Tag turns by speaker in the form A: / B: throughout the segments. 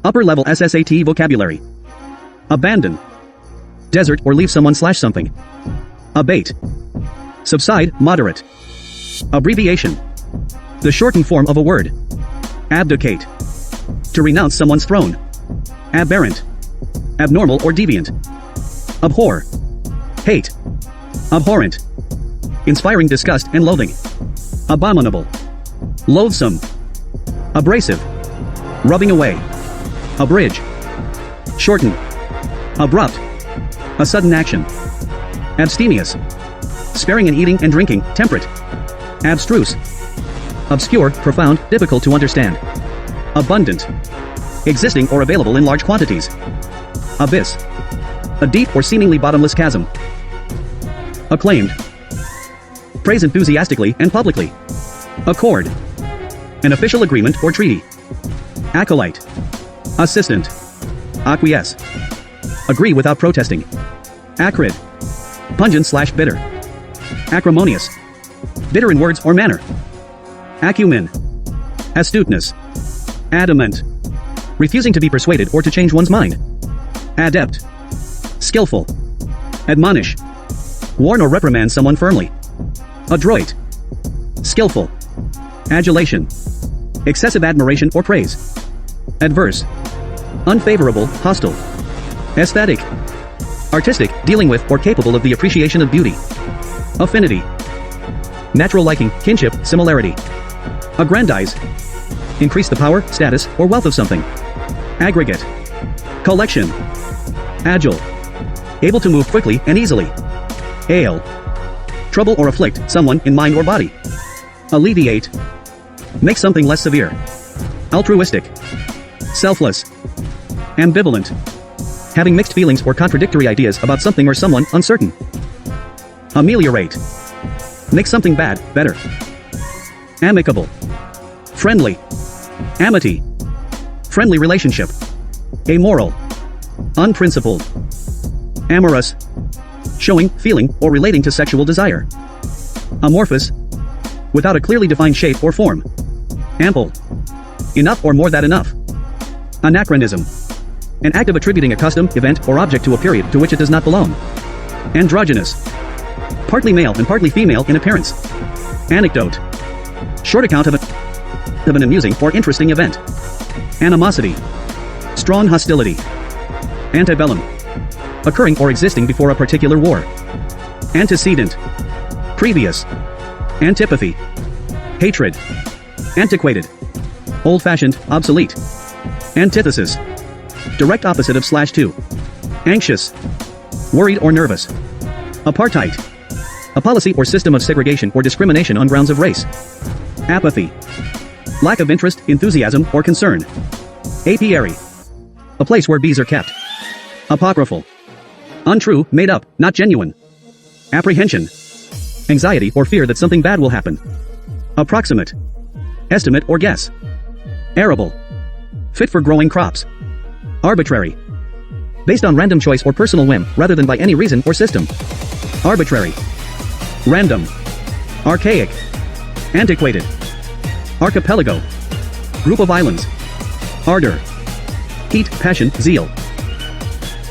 A: Upper level SSat vocabulary. Abandon. Desert or leave someone/something. Abate. Subside, moderate. Abbreviation. The shortened form of a word. Abdicate. To renounce someone's throne. Aberrant. Abnormal or deviant. Abhor. Hate. Abhorrent. Inspiring disgust and loathing. Abominable. Loathsome. Abrasive. Rubbing away. Abridge. Shorten. Abrupt. A sudden action. Abstemious. Sparing in eating and drinking, temperate. Abstruse. Obscure, profound, difficult to understand. Abundant. Existing or available in large quantities. Abyss. A deep or seemingly bottomless chasm. Acclaimed. Praise enthusiastically and publicly. Accord. An official agreement or treaty. Acolyte. Assistant. Acquiesce. Agree without protesting. Acrid. Pungent/bitter. Acrimonious. Bitter in words or manner. Acumen. Astuteness. Adamant. Refusing to be persuaded or to change one's mind. Adept. Skillful. Admonish. Warn or reprimand someone firmly. Adroit. Skillful. Adulation. Excessive admiration or praise. Adverse. Unfavorable, hostile. Aesthetic. Artistic, dealing with or capable of the appreciation of beauty. Affinity. Natural liking, kinship, similarity. Aggrandize. Increase the power, status, or wealth of something. Aggregate. Collection. Agile. Able to move quickly and easily. Ail. Trouble or afflict someone in mind or body. Alleviate. Make something less severe. Altruistic. Selfless. Ambivalent. Having mixed feelings or contradictory ideas about something or someone, uncertain. Ameliorate. Make something bad, better. Amicable. Friendly. Amity. Friendly relationship. Amoral. Unprincipled. Amorous. Showing, feeling, or relating to sexual desire. Amorphous. Without a clearly defined shape or form. Ample. Enough or more than enough. Anachronism. An act of attributing a custom, event, or object to a period to which it does not belong. Androgynous. Partly male and partly female in appearance. Anecdote. Short account of an amusing or interesting event. Animosity. Strong hostility. Antebellum. Occurring or existing before a particular war. Antecedent. Previous. Antipathy. Hatred. Antiquated. Old-fashioned, obsolete. Antithesis. Direct opposite of /to. Anxious. Worried or nervous. Apartheid. A policy or system of segregation or discrimination on grounds of race. Apathy. Lack of interest, enthusiasm, or concern. Apiary. A place where bees are kept. Apocryphal. Untrue, made up, not genuine. Apprehension. Anxiety or fear that something bad will happen. Approximate. Estimate or guess. Arable. Fit for growing crops. Arbitrary. Based on random choice or personal whim, rather than by any reason or system. Arbitrary. Random. Archaic. Antiquated. Archipelago. Group of islands. Ardor. Heat, passion, zeal.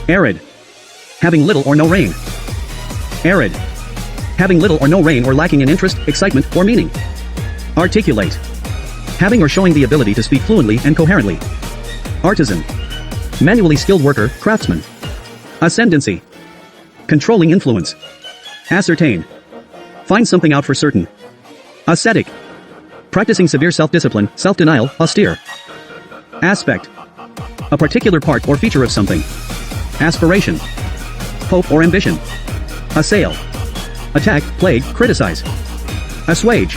A: Arid. Having little or no rain. Arid. Having little or no rain or lacking in interest, excitement, or meaning. Articulate. Having or showing the ability to speak fluently and coherently. Artisan. Manually skilled worker, craftsman. Ascendancy. Controlling influence. Ascertain. Find something out for certain. Ascetic. Practicing severe self-discipline, self-denial, austere. Aspect. A particular part or feature of something. Aspiration. Hope or ambition. Assail. Attack, plague, criticize. Assuage.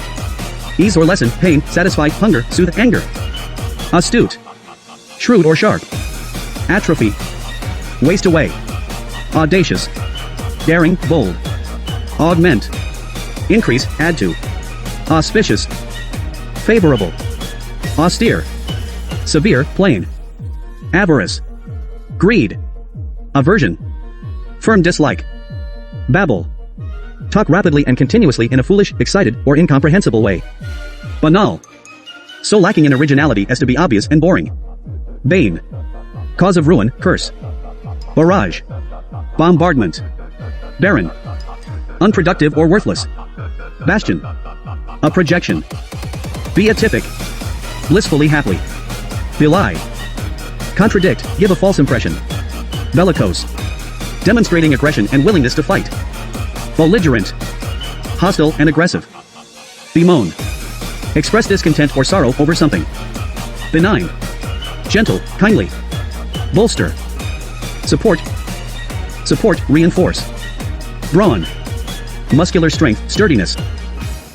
A: Ease or lessen pain, satisfy hunger, soothe anger. Astute. Shrewd or sharp. Atrophy. Waste away. Audacious. Daring, bold. Augment. Increase, add to. Auspicious. Favorable. Austere. Severe, plain. Avarice. Greed. Aversion. Firm dislike. Babble. Talk rapidly and continuously in a foolish, excited, or incomprehensible way. Banal. So lacking in originality as to be obvious and boring. Bane. Cause of ruin, curse. Barrage. Bombardment. Barren. Unproductive or worthless. Bastion. A projection. Beatific. Blissfully happy. Belie. Contradict, give a false impression. Bellicose. Demonstrating aggression and willingness to fight. Belligerent. Hostile and aggressive. Bemoan. Express discontent or sorrow over something. Benign. Gentle, kindly. Bolster. Support. Support, reinforce. Brawn. Muscular strength, sturdiness.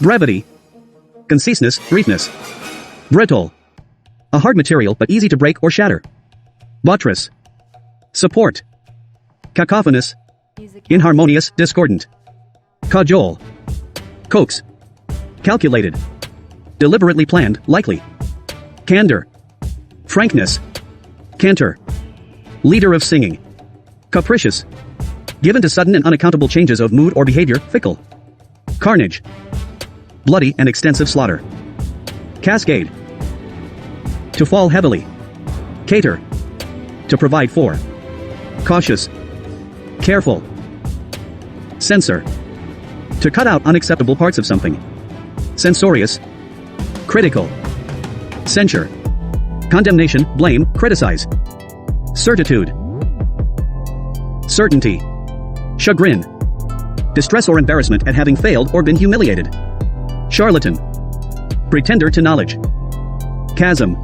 A: Brevity. Conciseness, briefness. Brittle. A hard material but easy to break or shatter. Buttress. Support. Cacophonous. Inharmonious, discordant. Cajole. Coax. Calculated. Deliberately planned, likely. Candor. Frankness. Canter. Leader of singing. Capricious. Given to sudden and unaccountable changes of mood or behavior, fickle. Carnage. Bloody and extensive slaughter. Cascade. To fall heavily. Cater. To provide for. Cautious. Careful. Censor. To cut out unacceptable parts of something. Censorious. Critical. Censure. Condemnation, blame, criticize. Certitude. Certainty. Chagrin. Distress or embarrassment at having failed or been humiliated. Charlatan. Pretender to knowledge. Chasm.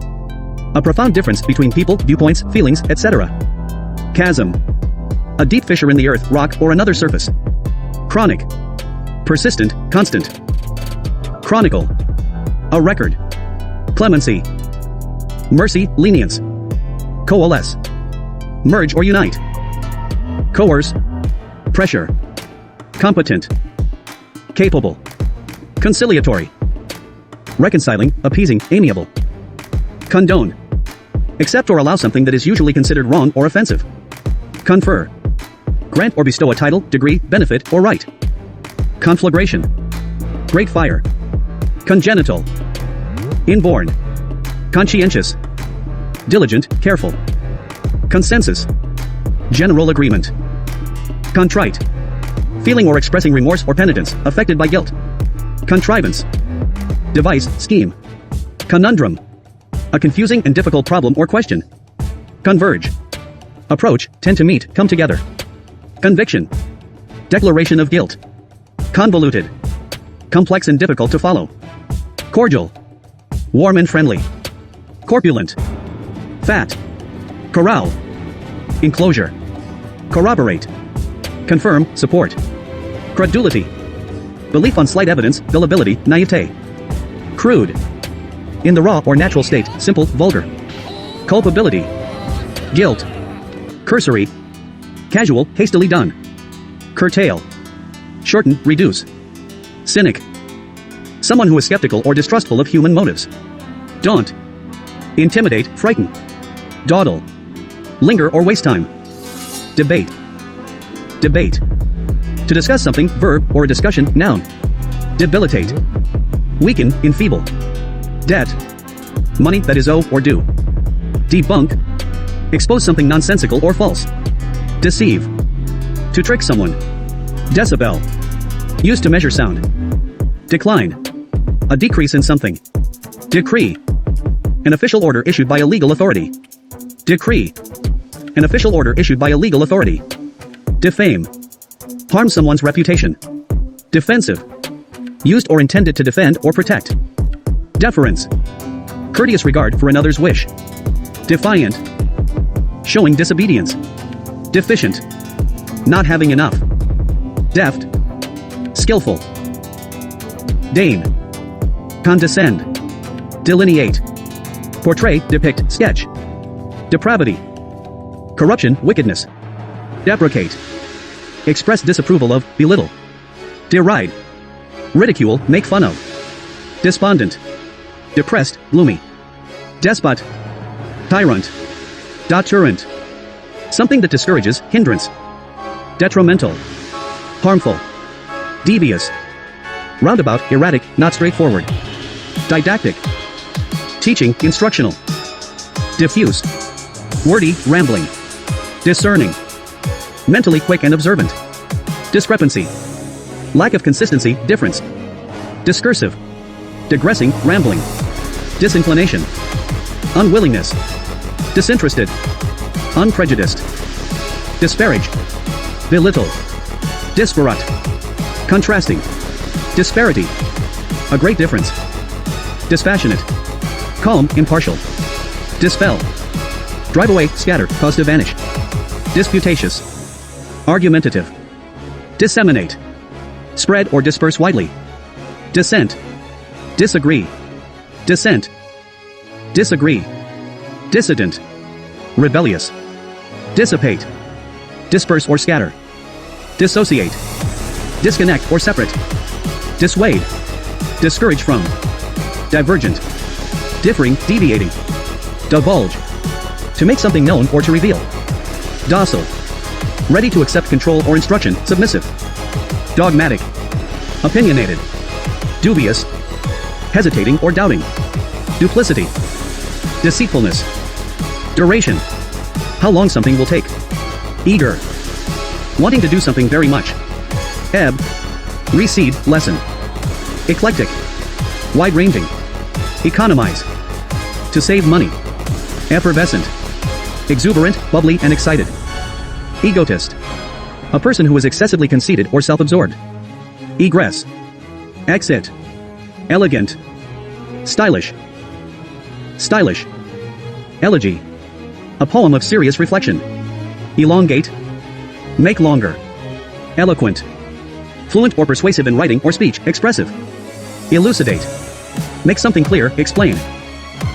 A: A profound difference between people, viewpoints, feelings, etc. Chasm. A deep fissure in the earth, rock, or another surface. Chronic. Persistent, constant. Chronicle. A record. Clemency. Mercy, lenience. Coalesce. Merge or unite. Coerce. Pressure. Competent. Capable. Conciliatory. Reconciling, appeasing, amiable. Condone. Accept or allow something that is usually considered wrong or offensive. Confer. Grant or bestow a title, degree, benefit, or right. Conflagration. Great fire. Congenital. Inborn. Conscientious. Diligent, careful. Consensus. General agreement. Contrite. Feeling or expressing remorse or penitence, affected by guilt. Contrivance. Device, scheme. Conundrum. A confusing and difficult problem or question. Converge. Approach, tend to meet, come together. Conviction. Declaration of guilt. Convoluted. Complex and difficult to follow. Cordial. Warm and friendly. Corpulent. Fat. Corral. Enclosure. Corroborate. Confirm, support. Credulity. Belief on slight evidence, gullibility, naivete. Crude. In the raw or natural state, simple, vulgar. Culpability. Guilt. Cursory. Casual, hastily done. Curtail. Shorten, reduce. Cynic. Someone who is skeptical or distrustful of human motives. Daunt. Intimidate, frighten. Dawdle. Linger or waste time. Debate. Debate. To discuss something, verb, or a discussion, noun. Debilitate. Weaken, enfeeble. Debt. Money that is owe or due. Debunk. Expose something nonsensical or false. Deceive. To trick someone. Decibel. Used to measure sound. Decline. A decrease in something. Decree. An official order issued by a legal authority. Decree. An official order issued by a legal authority. Defame. Harm someone's reputation. Defensive. Used or intended to defend or protect. Deference. Courteous regard for another's wish. Defiant. Showing disobedience. Deficient. Not having enough. Deft. Skillful. Deign. Condescend. Delineate. Portray, depict, sketch. Depravity. Corruption, wickedness. Deprecate. Express disapproval of, belittle. Deride. Ridicule, make fun of. Despondent. Depressed, gloomy. Despot. Tyrant. Deterrent. Something that discourages, hindrance. Detrimental. Harmful. Devious. Roundabout, erratic, not straightforward. Didactic. Teaching, instructional. Diffuse. Wordy, rambling. Discerning. Mentally quick and observant. Discrepancy. Lack of consistency, difference. Discursive. Digressing, rambling. Disinclination. Unwillingness. Disinterested. Unprejudiced. Disparage. Belittle. Disparate. Contrasting. Disparity. A great difference. Dispassionate. Calm, impartial. Dispel. Drive away, scatter, cause to vanish. Disputatious. Argumentative. Disseminate. Spread or disperse widely. Dissent. Disagree. Dissent. Disagree. Dissident. Rebellious. Dissipate. Disperse or scatter. Dissociate. Disconnect or separate. Dissuade. Discourage from. Divergent. Differing, deviating. Divulge. To make something known or to reveal. Docile. Ready to accept control or instruction, submissive. Dogmatic. Opinionated. Dubious. Hesitating or doubting. Duplicity. Deceitfulness. Duration. How long something will take. Eager. Wanting to do something very much. Ebb. Recede, lessen. Eclectic. Wide-ranging. Economize. To save money. Effervescent. Exuberant, bubbly, and excited. Egotist. A person who is excessively conceited or self-absorbed. Egress. Exit. Elegant. Stylish. Stylish. Elegy. A poem of serious reflection. Elongate. Make longer. Eloquent. Fluent or persuasive in writing or speech, expressive. Elucidate. Make something clear, explain.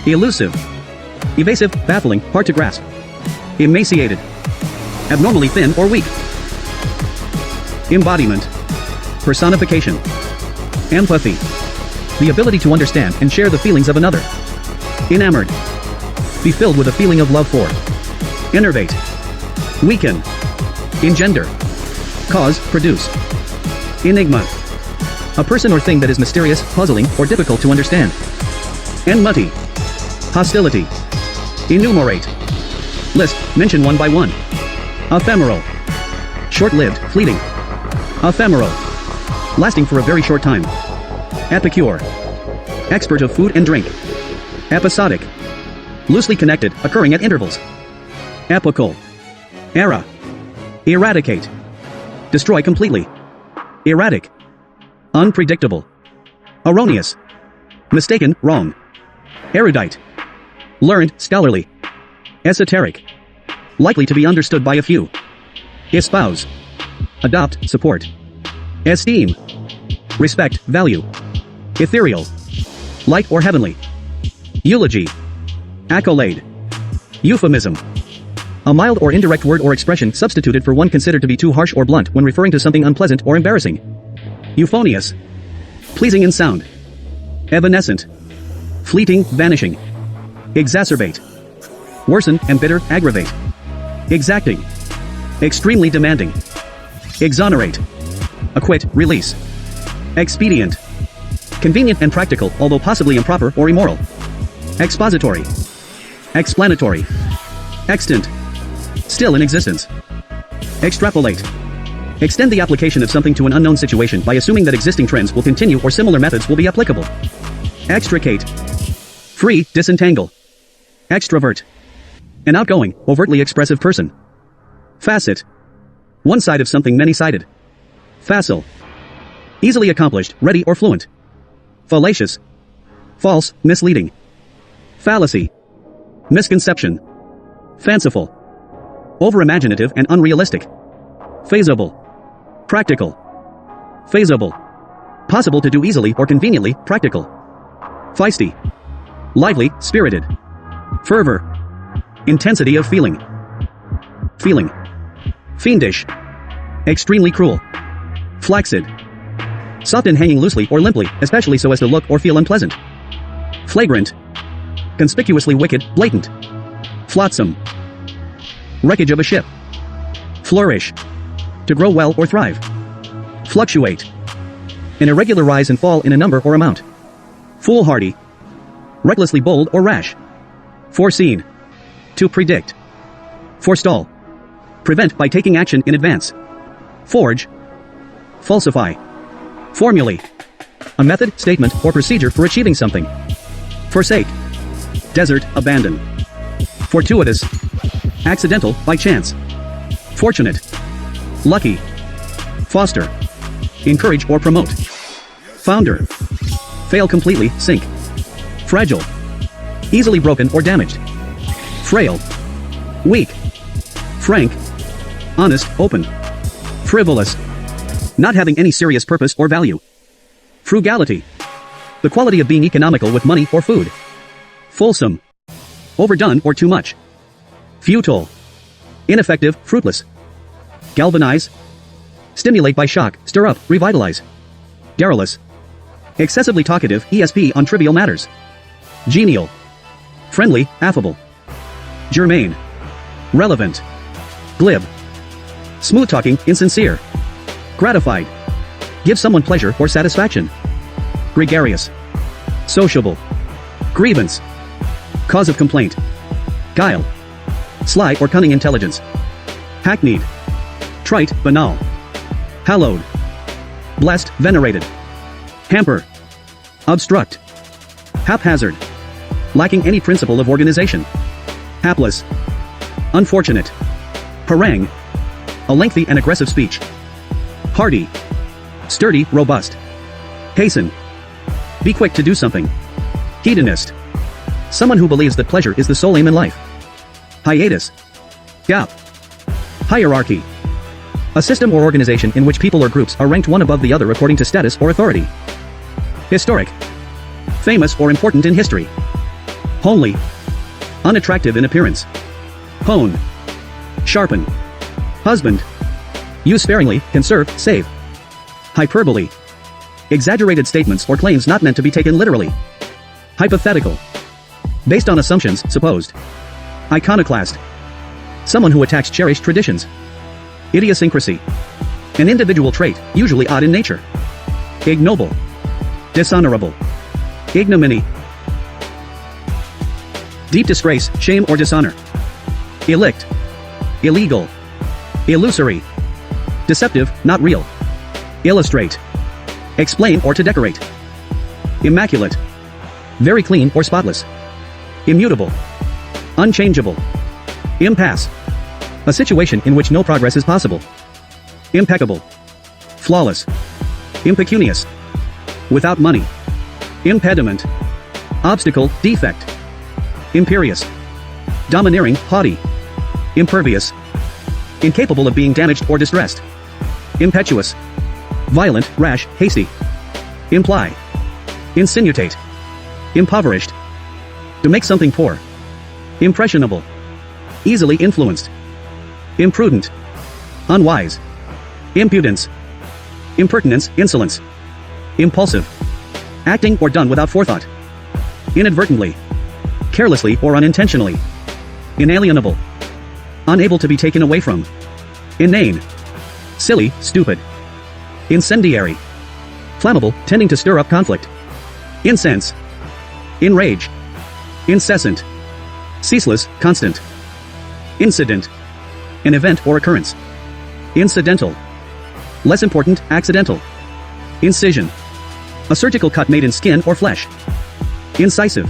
A: Elusive. Evasive, baffling, hard to grasp. Emaciated. Abnormally thin or weak. Embodiment. Personification. Empathy. The ability to understand and share the feelings of another. Enamored. Be filled with a feeling of love for. Innervate. Weaken. Engender. Cause, produce. Enigma. A person or thing that is mysterious, puzzling, or difficult to understand. Enmity. Hostility. Enumerate. List, mention one by one. Ephemeral. Short-lived, fleeting. Ephemeral. Lasting for a very short time. Epicure. Expert of food and drink. Episodic. Loosely connected, occurring at intervals. Epochal. Era. Eradicate. Destroy completely. Erratic. Unpredictable. Erroneous. Mistaken, wrong. Erudite. Learned, scholarly. Esoteric. Likely to be understood by a few. Espouse. Adopt, support. Esteem. Respect, value. Ethereal. Light or heavenly. Eulogy. Accolade. Euphemism. A mild or indirect word or expression substituted for one considered to be too harsh or blunt when referring to something unpleasant or embarrassing. Euphonious. Pleasing in sound. Evanescent. Fleeting, vanishing. Exacerbate. Worsen, embitter, aggravate. Exacting. Extremely demanding. Exonerate. Acquit, release. Expedient. Convenient and practical, although possibly improper or immoral. Expository. Explanatory. Extant. Still in existence. Extrapolate. Extend the application of something to an unknown situation by assuming that existing trends will continue or similar methods will be applicable. Extricate. Free, disentangle. Extrovert. An outgoing, overtly expressive person. Facet. One side of something many-sided. Facile. Easily accomplished, ready or fluent. Fallacious. False, misleading. Fallacy. Misconception. Fanciful. Overimaginative and unrealistic. Feasible. Practical. Feasible. Possible to do easily or conveniently, practical. Feisty. Lively, spirited. Fervor. Intensity of feeling. Feeling. Fiendish. Extremely cruel. Flaccid. Soft and hanging loosely or limply, especially so as to look or feel unpleasant. Flagrant. Conspicuously wicked, blatant. Flotsam. Wreckage of a ship. Flourish. To grow well or thrive. Fluctuate. An irregular rise and fall in a number or amount. Foolhardy. Recklessly bold or rash. Foreseen. To predict. Forestall. Prevent by taking action in advance. Forge. Falsify. Formulae. A method, statement, or procedure for achieving something. Forsake. Desert, abandon. Fortuitous. Accidental, by chance. Fortunate. Lucky. Foster. Encourage or promote. Founder. Fail completely, sink. Fragile. Easily broken or damaged. Frail. Weak. Frank. Honest, open. Frivolous. Not having any serious purpose or value. Frugality. The quality of being economical with money or food. Fulsome. Overdone or too much. Futile. Ineffective, fruitless. Galvanize. Stimulate by shock, stir up, revitalize. Garrulous. Excessively talkative, ESP on trivial matters. Genial. Friendly, affable. Germane. Relevant. Glib. Smooth-talking, insincere. Gratified. Give someone pleasure or satisfaction. Gregarious. Sociable. Grievance. Cause of complaint. Guile. Sly or cunning intelligence. Hackneyed. Trite, banal. Hallowed. Blessed, venerated. Hamper. Obstruct. Haphazard. Lacking any principle of organization. Hapless. Unfortunate. Harangue. A lengthy and aggressive speech. Hardy. Sturdy, robust. Hasten. Be quick to do something. Hedonist. Someone who believes that pleasure is the sole aim in life. Hiatus. Gap. Hierarchy. A system or organization in which people or groups are ranked one above the other according to status or authority. Historic. Famous or important in history. Homely. Unattractive in appearance. Hone. Sharpen. Husband. Use sparingly, conserve, save. Hyperbole. Exaggerated statements or claims not meant to be taken literally. Hypothetical. Based on assumptions, supposed. Iconoclast. Someone who attacks cherished traditions. Idiosyncrasy. An individual trait, usually odd in nature. Ignoble. Dishonorable. Ignominy. Deep disgrace, shame or dishonor. Illict. Illegal. Illusory. Deceptive, not real. Illustrate. Explain or to decorate. Immaculate. Very clean or spotless. Immutable. Unchangeable. Impasse. A situation in which no progress is possible. Impeccable. Flawless. Impecunious. Without money. Impediment. Obstacle, defect. Imperious. Domineering, haughty. Impervious. Incapable of being damaged or distressed. Impetuous. Violent, rash, hasty. Imply. Insinuate. Impoverished. To make something poor. Impressionable. Easily influenced. Imprudent. Unwise. Impudence. Impertinence, insolence. Impulsive. Acting or done without forethought. Inadvertently. Carelessly or unintentionally. Inalienable. Unable to be taken away from. Inane. Silly, stupid. Incendiary. Flammable, tending to stir up conflict. Incense. Enrage. Incessant. Ceaseless, constant. Incident. An event or occurrence. Incidental. Less important, accidental. Incision. A surgical cut made in skin or flesh. Incisive.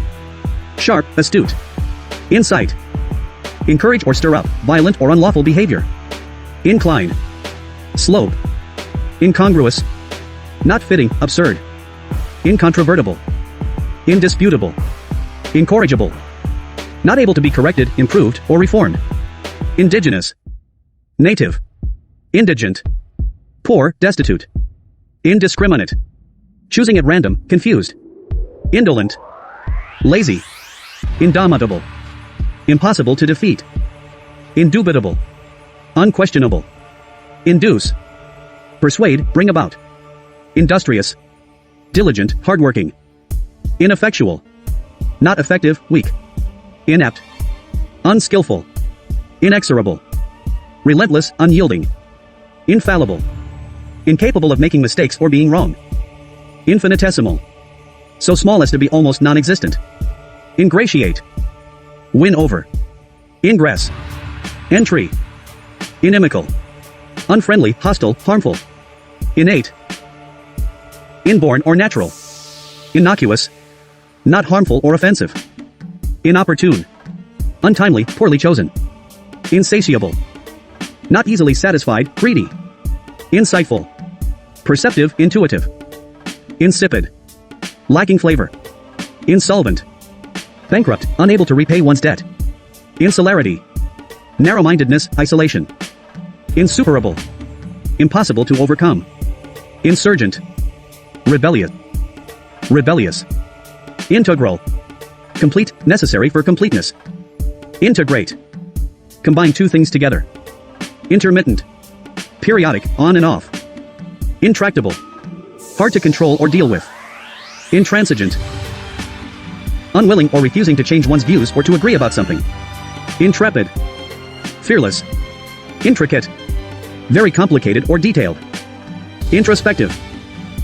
A: Sharp, astute. Insight. Encourage or stir up, violent or unlawful behavior. Incline. Slope. Incongruous. Not fitting, absurd. Incontrovertible. Indisputable. Incorrigible. Not able to be corrected, improved, or reformed. Indigenous. Native. Indigent. Poor, destitute. Indiscriminate. Choosing at random, confused. Indolent. Lazy. Indomitable. Impossible to defeat. Indubitable. Unquestionable. Induce. Persuade, bring about. Industrious. Diligent, hardworking. Ineffectual. Not effective, weak. Inept. Unskillful. Inexorable. Relentless, unyielding. Infallible. Incapable of making mistakes or being wrong. Infinitesimal. So small as to be almost non-existent. Ingratiate. Win over. Ingress. Entry. Inimical. Unfriendly, hostile, harmful. Innate. Inborn or natural. Innocuous. Not harmful or offensive. Inopportune. Untimely, poorly chosen. Insatiable. Not easily satisfied, greedy. Insightful. Perceptive, intuitive. Insipid. Lacking flavor. Insolvent. Bankrupt, unable to repay one's debt. Insularity. Narrow-mindedness, isolation. Insuperable. Impossible to overcome. Insurgent. Rebellious. Rebellious. Integral. Complete, necessary for completeness. Integrate. Combine two things together. Intermittent. Periodic, on and off. Intractable. Hard to control or deal with. Intransigent. Unwilling or refusing to change one's views or to agree about something. Intrepid. Fearless. Intricate. Very complicated or detailed. Introspective.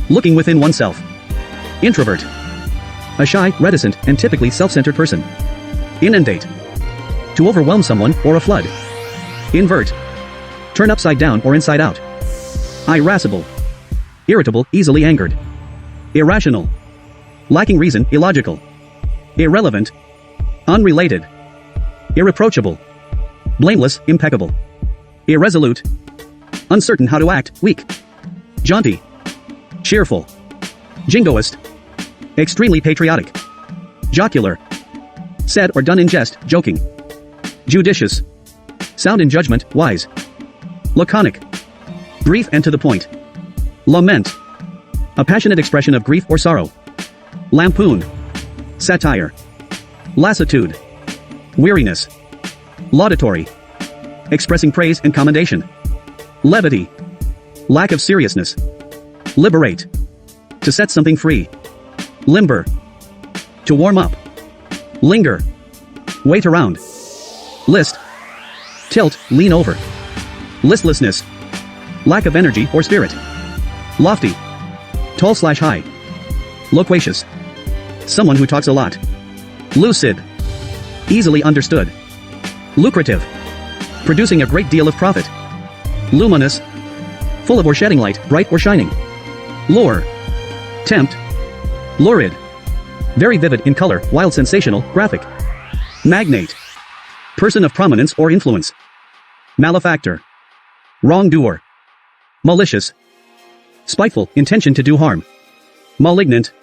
A: Looking within oneself. Introvert. A shy, reticent, and typically self-centered person. Inundate. To overwhelm someone or a flood. Invert. Turn upside down or inside out. Irascible. Irritable, easily angered. Irrational. Lacking reason, illogical. Irrelevant. Unrelated. Irreproachable. Blameless, impeccable. Irresolute. Uncertain how to act, weak. Jaunty. Cheerful. Jingoist. Extremely patriotic. Jocular. Said or done in jest, joking. Judicious. Sound in judgment, wise. Laconic. Brief and to the point. Lament. A passionate expression of grief or sorrow. Lampoon. Satire. Lassitude. Weariness. Laudatory. Expressing praise and commendation. Levity. Lack of seriousness. Liberate. To set something free. Limber. To warm up. Linger. Wait around. List. Tilt, lean over. Listlessness. Lack of energy or spirit. Lofty. Tall/high. Loquacious. Someone who talks a lot. Lucid. Easily understood. Lucrative. Producing a great deal of profit. Luminous. Full of or shedding light, bright or shining. Lure. Tempt. Lurid. Very vivid in color, wild, sensational, graphic. Magnate. Person of prominence or influence. Malefactor. Wrongdoer. Malicious. Spiteful, intention to do harm. Malignant.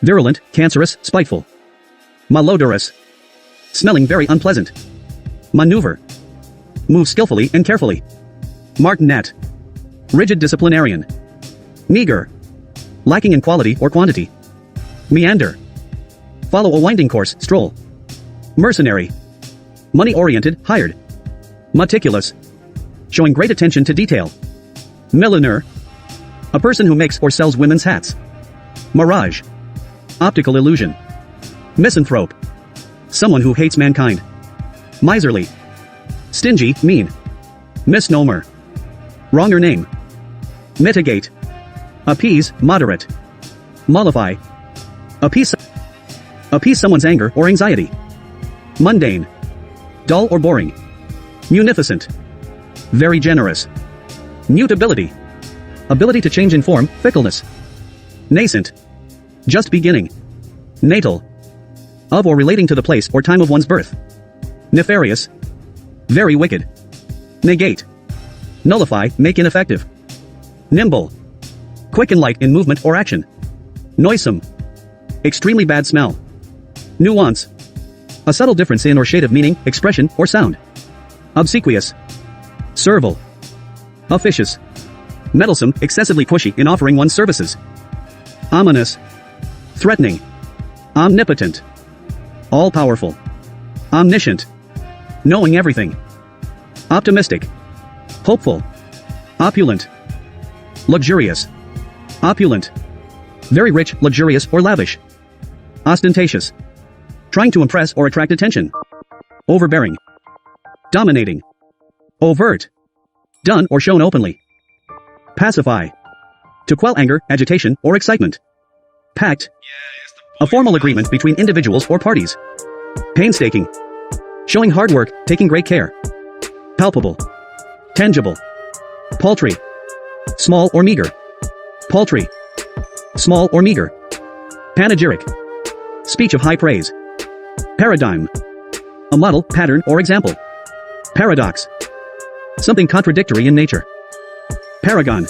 A: Virulent, cancerous, spiteful. Malodorous. Smelling very unpleasant. Maneuver. Move skillfully and carefully. Martinet. Rigid disciplinarian. Meager. Lacking in quality or quantity. Meander. Follow a winding course, stroll. Mercenary. Money-oriented, hired. Meticulous. Showing great attention to detail. Milliner. A person who makes or sells women's hats. Mirage. Optical illusion. Misanthrope. Someone who hates mankind. Miserly. Stingy, mean. Misnomer. Wronger name. Mitigate. Appease, moderate. Mollify. Appease someone's anger or anxiety. Mundane. Dull or boring. Munificent. Very generous. Mutability. Ability to change in form, fickleness. Nascent. Just beginning. Natal. Of or relating to the place or time of one's birth. Nefarious. Very wicked. Negate. Nullify, make ineffective. Nimble. Quick and light in movement or action. Noisome. Extremely bad smell. Nuance. A subtle difference in or shade of meaning, expression, or sound. Obsequious. Servile. Officious. Meddlesome, excessively pushy in offering one's services. Ominous. Threatening. Omnipotent. All-powerful. Omniscient. Knowing everything. Optimistic. Hopeful. Opulent. Luxurious. Opulent. Very rich, luxurious, or lavish. Ostentatious. Trying to impress or attract attention. Overbearing. Dominating. Overt. Done or shown openly. Pacify. To quell anger, agitation, or excitement. Pact. A formal agreement between individuals or parties. Painstaking. Showing hard work, taking great care. Palpable. Tangible. Paltry. Small or meager. Paltry. Small or meager. Panegyric. Speech of high praise. Paradigm. A model, pattern, or example. Paradox. Something contradictory in nature. Paragon.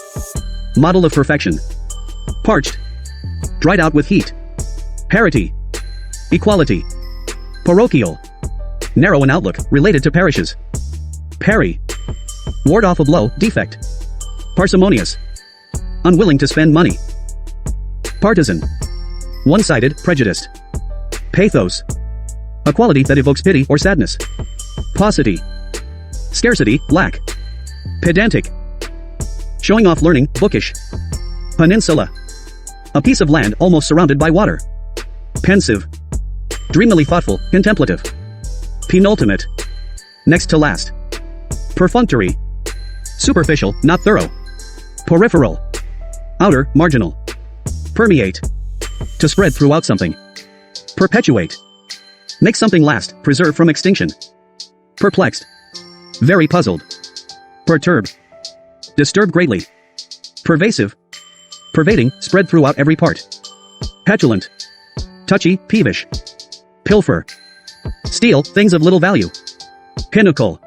A: Model of perfection. Parched. Dried out with heat. Parity. Equality. Parochial. Narrow in outlook, related to parishes. Parry. Ward off a blow, defect. Parsimonious. Unwilling to spend money. Partisan. One-sided, prejudiced. Pathos. A quality that evokes pity or sadness. Paucity. Scarcity, lack. Pedantic. Showing off learning, bookish. Peninsula. A piece of land almost surrounded by water. Pensive. Dreamily thoughtful, contemplative. Penultimate. Next to last. Perfunctory. Superficial, not thorough. Peripheral. Outer, marginal. Permeate. To spread throughout something. Perpetuate. Make something last, preserve from extinction. Perplexed. Very puzzled. Perturb. Disturb greatly. Pervasive. Pervading, spread throughout every part. Petulant. Touchy, peevish. Pilfer. Steal, things of little value. Pinnacle.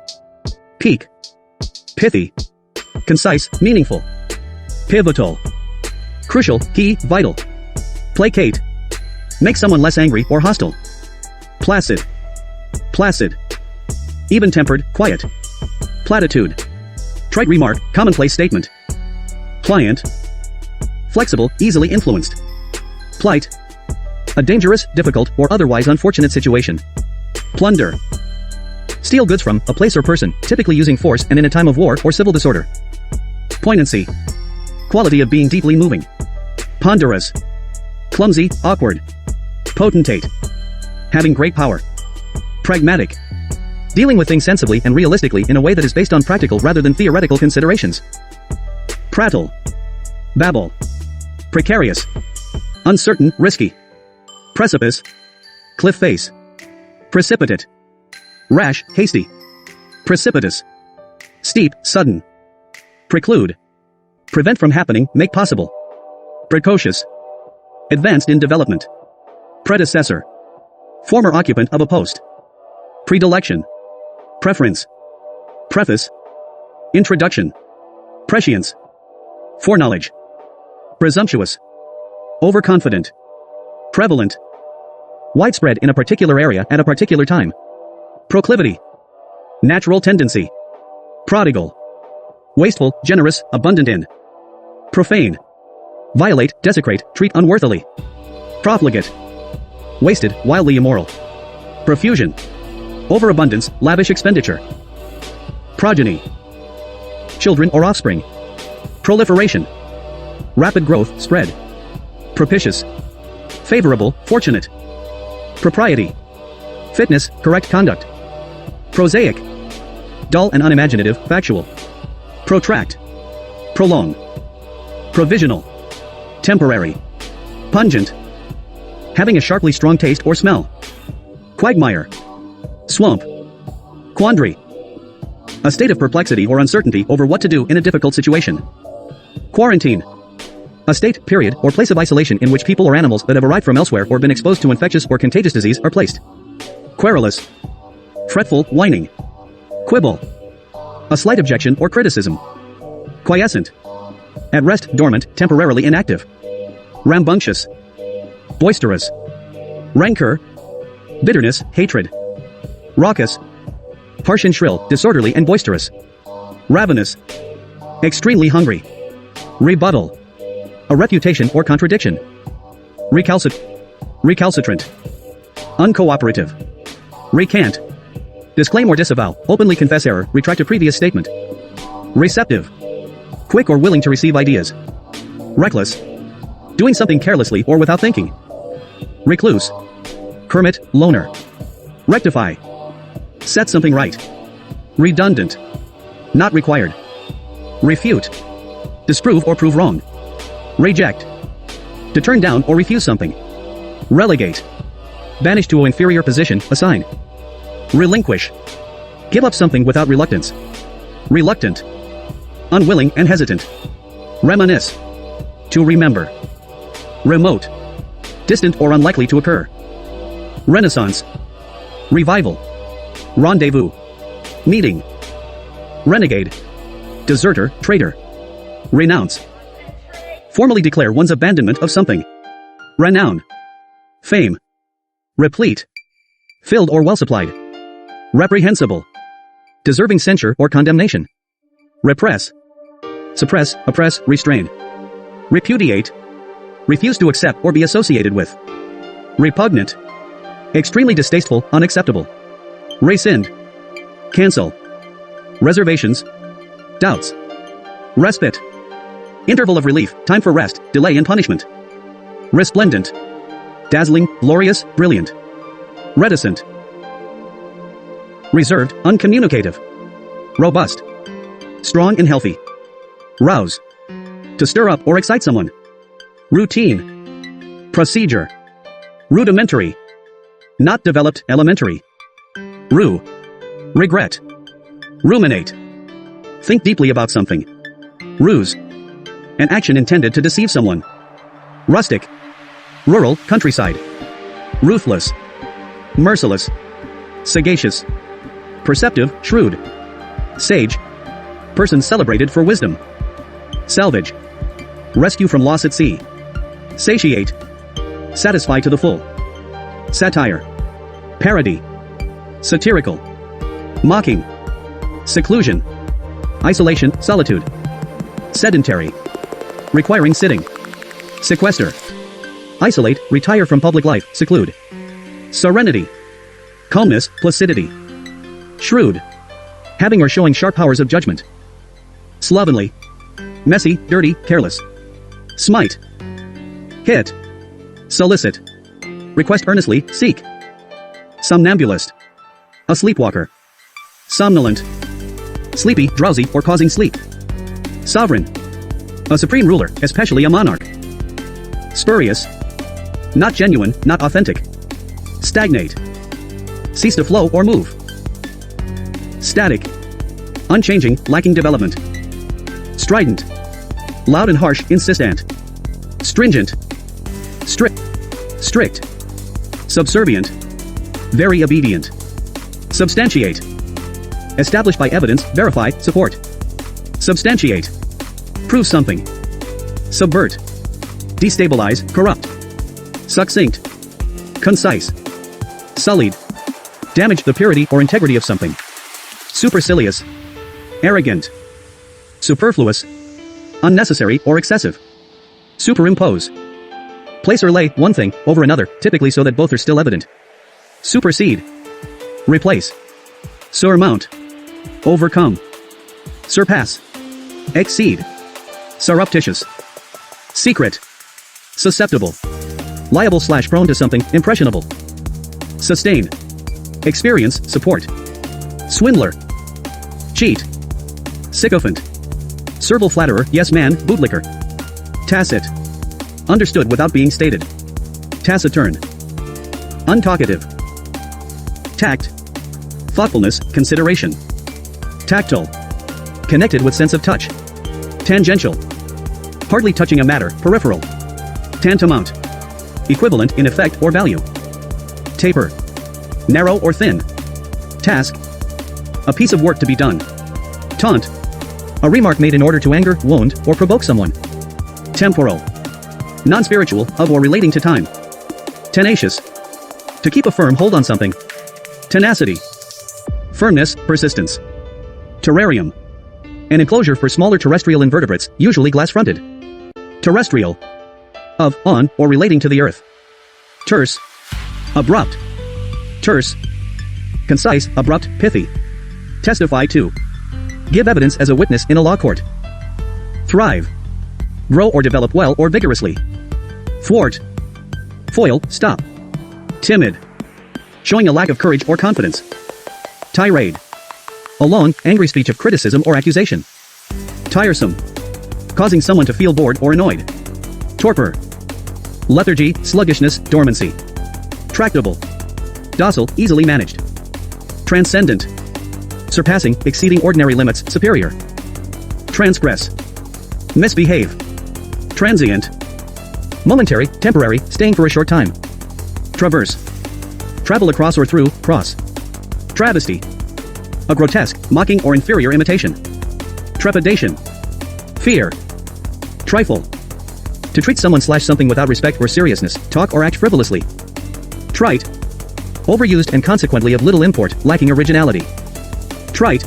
A: Peak. Pithy. Concise, meaningful. Pivotal. Crucial, key, vital. Placate. Make someone less angry or hostile. Placid. Placid. Even-tempered, quiet. Platitude. Trite remark, commonplace statement. Pliant. Flexible, easily influenced. Plight. A dangerous, difficult, or otherwise unfortunate situation. Plunder. Steal goods from a place or person, typically using force and in a time of war or civil disorder. Poignancy. Quality of being deeply moving. Ponderous. Clumsy, awkward. Potentate. Having great power. Pragmatic. Dealing with things sensibly and realistically in a way that is based on practical rather than theoretical considerations. Prattle. Babble. Precarious. Uncertain, risky. Precipice. Cliff face. Precipitate. Rash, hasty. Precipitous. Steep, sudden. Preclude. Prevent from happening, make possible. Precocious. Advanced in development. Predecessor. Former occupant of a post. Predilection. Preference. Preface. Introduction. Prescience. Foreknowledge. Presumptuous. Overconfident. Prevalent. Widespread in a particular area at a particular time. Proclivity. Natural tendency. Prodigal. Wasteful, generous, abundant in. Profane. Violate, desecrate, treat unworthily. Profligate. Wasted, wildly immoral. Profusion. Overabundance, lavish expenditure. Progeny. Children or offspring. Proliferation. Rapid growth, spread. Propitious. Favorable, fortunate. Propriety. Fitness, correct conduct. Prosaic. Dull and unimaginative, factual. Protract. Prolong. Provisional. Temporary. Pungent. Having a sharply strong taste or smell. Quagmire. Swamp. Quandary. A state of perplexity or uncertainty over what to do in a difficult situation. Quarantine. A state, period, or place of isolation in which people or animals that have arrived from elsewhere or been exposed to infectious or contagious disease are placed. Querulous. Fretful, whining. Quibble. A slight objection or criticism. Quiescent. At rest, dormant, temporarily inactive. Rambunctious. Boisterous. Rancor. Bitterness, hatred. Raucous. Harsh and shrill, disorderly and boisterous. Ravenous. Extremely hungry. Rebuttal. A refutation or contradiction. Recalcitrant. Uncooperative. Recant. Disclaim or disavow, openly confess error, retract a previous statement. Receptive. Quick or willing to receive ideas. Reckless. Doing something carelessly or without thinking. Recluse. Hermit, loner. Rectify. Set something right. Redundant. Not required. Refute. Disprove or prove wrong. Reject. To turn down or refuse something. Relegate. Banish to an inferior position, assign. Relinquish. Give up something without reluctance. Reluctant. Unwilling and hesitant. Reminisce. To remember. Remote. Distant or unlikely to occur. Renaissance. Revival. Rendezvous. Meeting. Renegade. Deserter, traitor. Renounce. Formally declare one's abandonment of something. Renown. Fame. Replete. Filled or well supplied. Reprehensible. Deserving censure or condemnation. Repress. Suppress, oppress, restrain. Repudiate. Refuse to accept or be associated with. Repugnant. Extremely distasteful, unacceptable. Rescind. Cancel. Reservations. Doubts. Respite. Interval of relief, time for rest, delay and punishment. Resplendent. Dazzling, glorious, brilliant. Reticent. Reserved, uncommunicative. Robust. Strong and healthy. Rouse. To stir up or excite someone. Routine. Procedure. Rudimentary. Not developed, elementary. Rue. Regret. Ruminate. Think deeply about something. Ruse. An action intended to deceive someone. Rustic. Rural, countryside. Ruthless. Merciless. Sagacious. Perceptive, shrewd. Sage. Person celebrated for wisdom. Salvage. Rescue from loss at sea. Satiate. Satisfy to the full. Satire. Parody. Satirical. Mocking. Seclusion. Isolation, solitude. Sedentary. Requiring sitting. Sequester. Isolate, retire from public life, seclude. Serenity. Calmness, placidity. Shrewd. Having or showing sharp powers of judgment. Slovenly. Messy, dirty, careless. Smite. Hit. Solicit. Request earnestly, seek. Somnambulist. A sleepwalker. Somnolent. Sleepy, drowsy, or causing sleep. Sovereign. A supreme ruler, especially a monarch. Spurious. Not genuine, not authentic. Stagnate. Cease to flow or move. Static. Unchanging, lacking development. Strident. Loud and harsh, insistent. Stringent. Strict. Subservient. Very obedient. Substantiate. Established by evidence, verify, support. Substantiate. Prove something. Subvert. Destabilize, corrupt. Succinct. Concise. Sullied. Damage the purity or integrity of something. Supercilious. Arrogant. Superfluous. Unnecessary or excessive. Superimpose. Place or lay one thing over another, typically so that both are still evident. Supersede. Replace. Surmount. Overcome. Surpass. Exceed. Surreptitious. Secret. Susceptible. Liable/prone to something, impressionable. Sustain. Experience, support. Swindler. Cheat. Sycophant. Servile flatterer, yes man, bootlicker. Tacit. Understood without being stated. Taciturn. Untalkative. Tact. Thoughtfulness, consideration. Tactile. Connected with sense of touch. Tangential. Hardly touching a matter, peripheral. Tantamount. Equivalent in effect or value. Taper. Narrow or thin. Task. A piece of work to be done. Taunt. A remark made in order to anger, wound, or provoke someone. Temporal. Non-spiritual, of or relating to time. Tenacious. To keep a firm hold on something. Tenacity. Firmness, persistence. Terrarium. An enclosure for smaller terrestrial invertebrates, usually glass-fronted. Terrestrial. Of, on, or relating to the earth. Terse. Abrupt. Terse. Concise, abrupt, pithy. Testify to. Give evidence as a witness in a law court. Thrive. Grow or develop well or vigorously. Thwart. Foil, stop. Timid. Showing a lack of courage or confidence. Tirade. A long, angry speech of criticism or accusation. Tiresome. Causing someone to feel bored or annoyed. Torpor. Lethargy, sluggishness, dormancy. Tractable. Docile, easily managed. Transcendent. Surpassing, exceeding ordinary limits, superior. Transgress. Misbehave. Transient. Momentary, temporary, staying for a short time. Traverse. Travel across or through, cross. Travesty. A grotesque, mocking or inferior imitation. Trepidation. Fear. Trifle. To treat someone/something without respect or seriousness, talk or act frivolously. Trite. Overused and consequently of little import, lacking originality. Trite.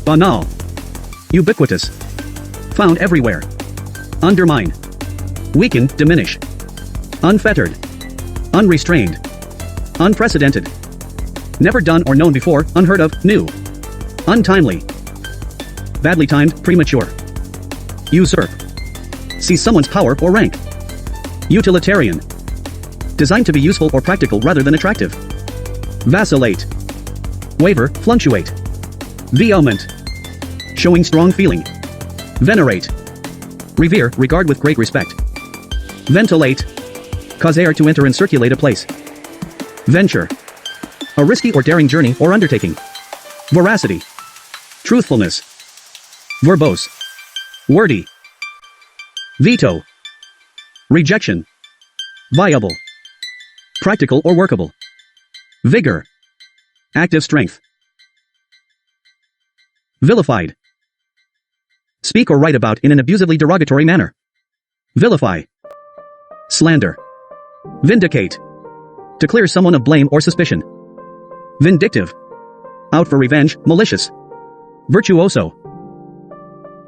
A: Banal. Ubiquitous. Found everywhere. Undermine. Weaken, diminish. Unfettered. Unrestrained. Unprecedented. Never done or known before, unheard of, new. Untimely. Badly timed, premature. Usurp. Seize someone's power or rank. Utilitarian. Designed to be useful or practical rather than attractive. Vacillate. Waver, fluctuate. Vehement. Showing strong feeling. Venerate. Revere, regard with great respect. Ventilate. Cause air to enter and circulate a place. Venture. A risky or daring journey or undertaking. Veracity. Truthfulness. Verbose. Wordy. Veto. Rejection. Viable. Practical or workable. Vigor. Active strength. Vilified. Speak or write about in an abusively derogatory manner. Vilify. Slander. Vindicate. To clear someone of blame or suspicion. Vindictive. Out for revenge, malicious. Virtuoso.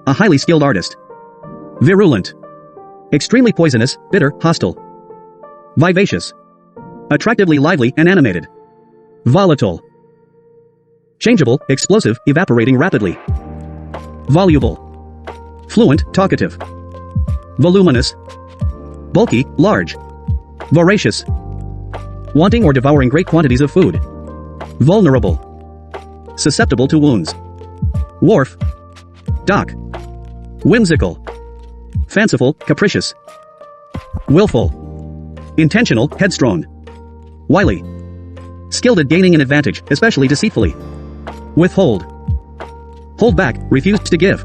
A: A highly skilled artist. Virulent. Extremely poisonous, bitter, hostile. Vivacious. Attractively lively and animated. Volatile. Changeable, explosive, evaporating rapidly. Voluble. Fluent, talkative. Voluminous. Bulky, large. Voracious. Wanting or devouring great quantities of food. Vulnerable. Susceptible to wounds. Wharf. Dock. Whimsical. Fanciful, capricious. Willful. Intentional, headstrong. Wily. Skilled at gaining an advantage, especially deceitfully. Withhold. Hold back, refuse to give.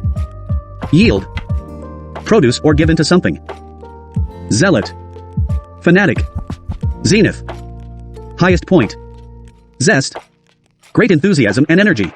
A: Yield. Produce or give into something. Zealot. Fanatic. Zenith. Highest point. Zest. Great enthusiasm and energy.